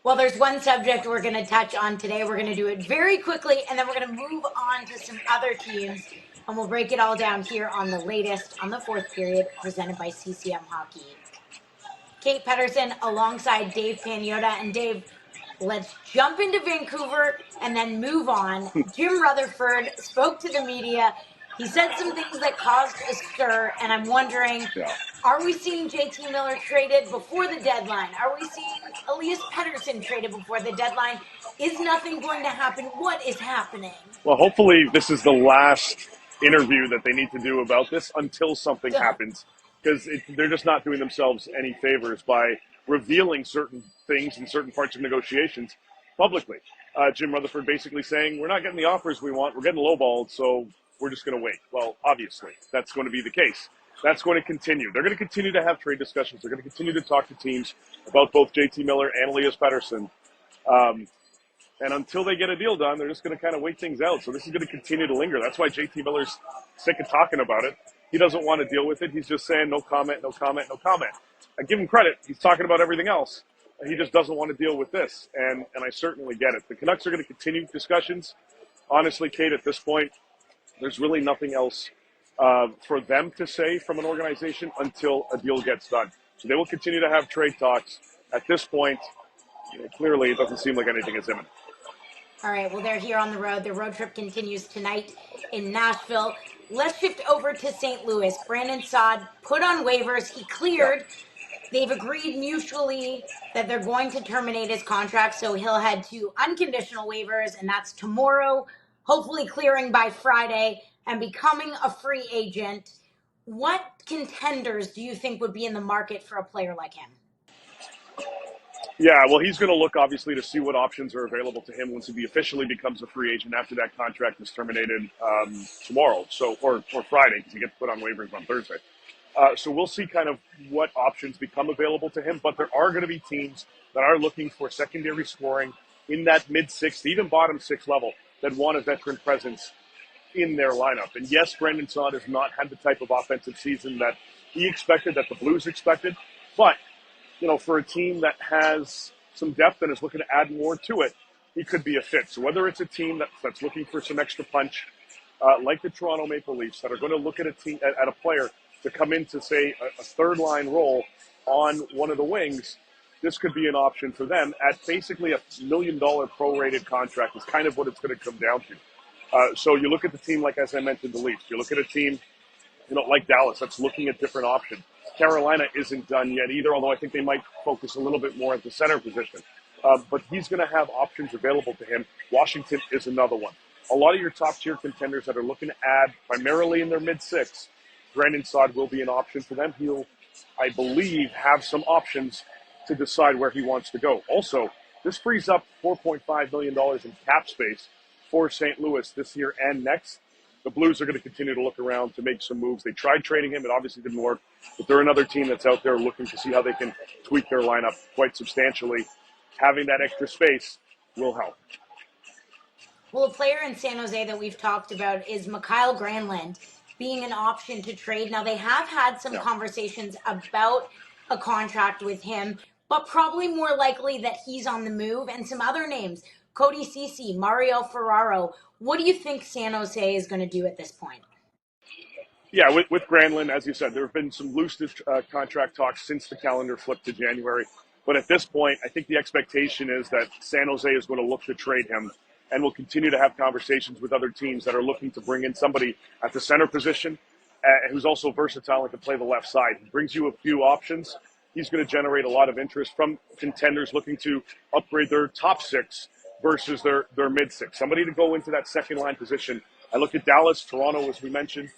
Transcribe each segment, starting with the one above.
Well, there's one subject we're going to touch on today. We're going to do it very quickly, and then we're going to move on to some other teams, and we'll break it all down here on the latest on the fourth period, presented by CCM Hockey. Kate Pedersen alongside Dave Pagnotta. And Dave, let's jump into Vancouver and then move on. Jim Rutherford spoke to the media. He said some things that caused a stir, and I'm wondering, are we seeing JT Miller traded before the deadline? Are we seeing Elias Pettersson traded before the deadline? Is nothing going to happen? What is happening? Well, hopefully this is the last interview that they need to do about this until something happens, because they're just not doing themselves any favors by revealing certain things in certain parts of negotiations publicly. Jim Rutherford basically saying, we're not getting the offers we want, we're getting lowballed, so we're just going to wait. Well, obviously, that's going to be the case. That's going to continue. They're going to continue to have trade discussions. They're going to continue to talk to teams about both JT Miller and Elias Pettersson. And until they get a deal done, they're just going to kind of wait things out. So this is going to continue to linger. That's why JT Miller's sick of talking about it. He doesn't want to deal with it. He's just saying no comment, no comment, no comment. I give him credit. He's talking about everything else. He just doesn't want to deal with this. And I certainly get it. The Canucks are going to continue discussions. Honestly, Kate, at this point, there's really nothing else for them to say from an organization until a deal gets done. So they will continue to have trade talks. At this point, clearly it doesn't seem like anything is imminent. All right, well, they're here on the road. The road trip continues tonight in Nashville. Let's shift over to St. Louis. Brandon Saad put on waivers. He cleared. They've agreed mutually that they're going to terminate his contract, so he'll head to unconditional waivers, and that's tomorrow, hopefully clearing by Friday and becoming a free agent. What contenders do you think would be in the market for a player like him? Yeah, well, he's going to look, obviously, to see what options are available to him once he officially becomes a free agent after that contract is terminated tomorrow, or Friday, because he gets put on waivers on Thursday. So we'll see kind of what options become available to him, but there are going to be teams that are looking for secondary scoring in that mid-sixth, even bottom-six level that want a veteran presence in their lineup. And yes, Brandon Saad has not had the type of offensive season that he expected, that the Blues expected, but for a team that has some depth and is looking to add more to it, he could be a fit. So whether it's a team that's looking for some extra punch, like the Toronto Maple Leafs, that are going to look at a player to come into, say, a third-line role on one of the wings, this could be an option for them at basically $1 million prorated contract is kind of what it's going to come down to. So you look at the team, like as I mentioned, the Leafs. You look at a team, like Dallas, that's looking at different options. Carolina isn't done yet either, although I think they might focus a little bit more at the center position. But he's going to have options available to him. Washington is another one. A lot of your top-tier contenders that are looking to add primarily in their mid-six, Brandon Saad will be an option for them. He'll, I believe, have some options to decide where he wants to go. Also, this frees up $4.5 million in cap space for St. Louis this year and next. The Blues are going to continue to look around to make some moves. They tried trading him. It obviously didn't work. But they're another team that's out there looking to see how they can tweak their lineup quite substantially. Having that extra space will help. Well, a player in San Jose that we've talked about is Mikael Granlund being an option to trade. Now, they have had some conversations about a contract with him, but probably more likely that he's on the move. And some other names, Cody Ceci, Mario Ferraro. What do you think San Jose is going to do at this point? Yeah, with Granlund, as you said, there have been some loose contract talks since the calendar flipped to January. But at this point, I think the expectation is that San Jose is going to look to trade him and will continue to have conversations with other teams that are looking to bring in somebody at the center position who's also versatile and can play the left side. He brings you a few options. He's going to generate a lot of interest from contenders looking to upgrade their top six versus their mid-six. Somebody to go into that second-line position. I look at Dallas, Toronto, as we mentioned,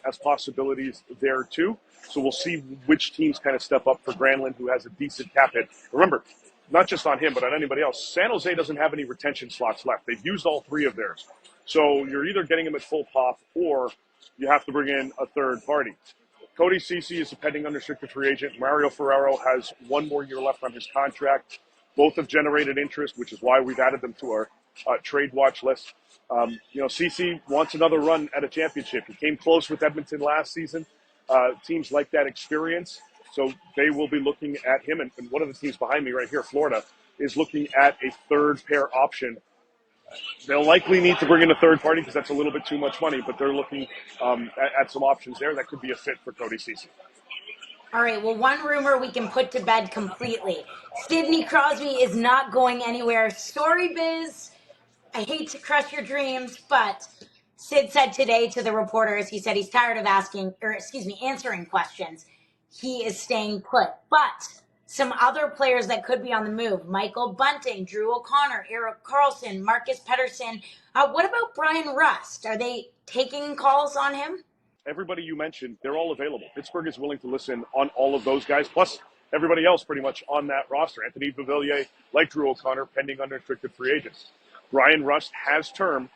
as possibilities there too. So we'll see which teams kind of step up for Granlund, who has a decent cap hit. Remember, not just on him, but on anybody else, San Jose doesn't have any retention slots left. They've used all three of theirs. So you're either getting him at full pop or you have to bring in a third party. Cody Ceci is a pending unrestricted free agent. Mario Ferraro has one more year left on his contract. Both have generated interest, which is why we've added them to our trade watch list. Ceci wants another run at a championship. He came close with Edmonton last season. Teams like that experience, so they will be looking at him. And one of the teams behind me right here, Florida, is looking at a third pair option. They'll likely need to bring in a third party because that's a little bit too much money, but they're looking at some options there that could be a fit for Cody Ceci. All right, well, one rumor we can put to bed completely. Sidney Crosby is not going anywhere. Sorry, Biz. I hate to crush your dreams, but Sid said today to the reporters, he said he's tired of answering questions. He is staying put. But some other players that could be on the move: Michael Bunting, Drew O'Connor, Erik Karlsson, Marcus Pettersson. What about Brian Rust? Are they taking calls on him? Everybody you mentioned, they're all available. Pittsburgh is willing to listen on all of those guys, plus everybody else pretty much on that roster. Anthony Beauvillier, like Drew O'Connor, pending unrestricted free agents. Brian Rust has term.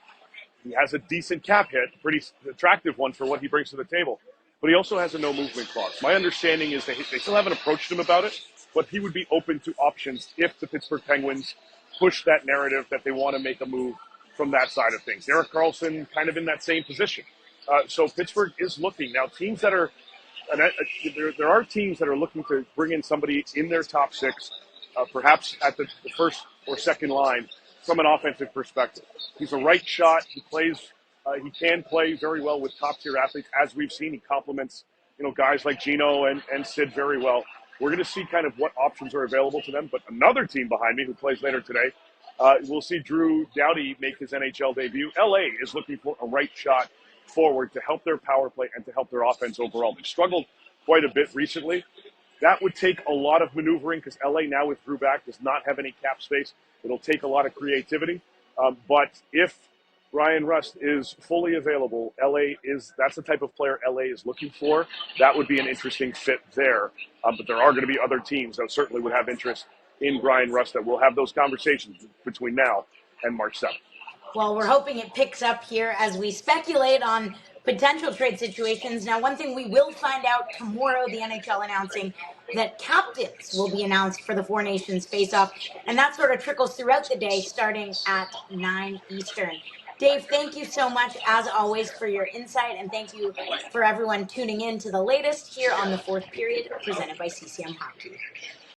He has a decent cap hit, pretty attractive one for what he brings to the table. But he also has a no movement clause. My understanding is that they still haven't approached him about it, but he would be open to options if the Pittsburgh Penguins push that narrative that they want to make a move from that side of things. Erik Karlsson kind of in that same position. So Pittsburgh is looking. Now, teams that are and there are teams that are looking to bring in somebody in their top six, perhaps at the first or second line from an offensive perspective. He's a right shot. He plays. He can play very well with top tier athletes, as we've seen. He complements, guys like Gino and Sid very well. We're going to see kind of what options are available to them. But another team behind me who plays later today, we'll see Drew Doughty make his NHL debut. LA is looking for a right shot forward to help their power play and to help their offense overall. They've struggled quite a bit recently. That would take a lot of maneuvering because LA now with Drew back does not have any cap space. It'll take a lot of creativity. But if Ryan Rust is fully available, that's the type of player LA is looking for. That would be an interesting fit there. But there are going to be other teams that certainly would have interest in Brian Rust that will have those conversations between now and March 7th. Well, we're hoping it picks up here as we speculate on potential trade situations. Now, one thing we will find out tomorrow, the NHL announcing that captains will be announced for the Four Nations face-off, and that sort of trickles throughout the day starting at 9 Eastern. Dave, thank you so much, as always, for your insight, and thank you for everyone tuning in to the latest here on the fourth period, presented by CCM Hockey.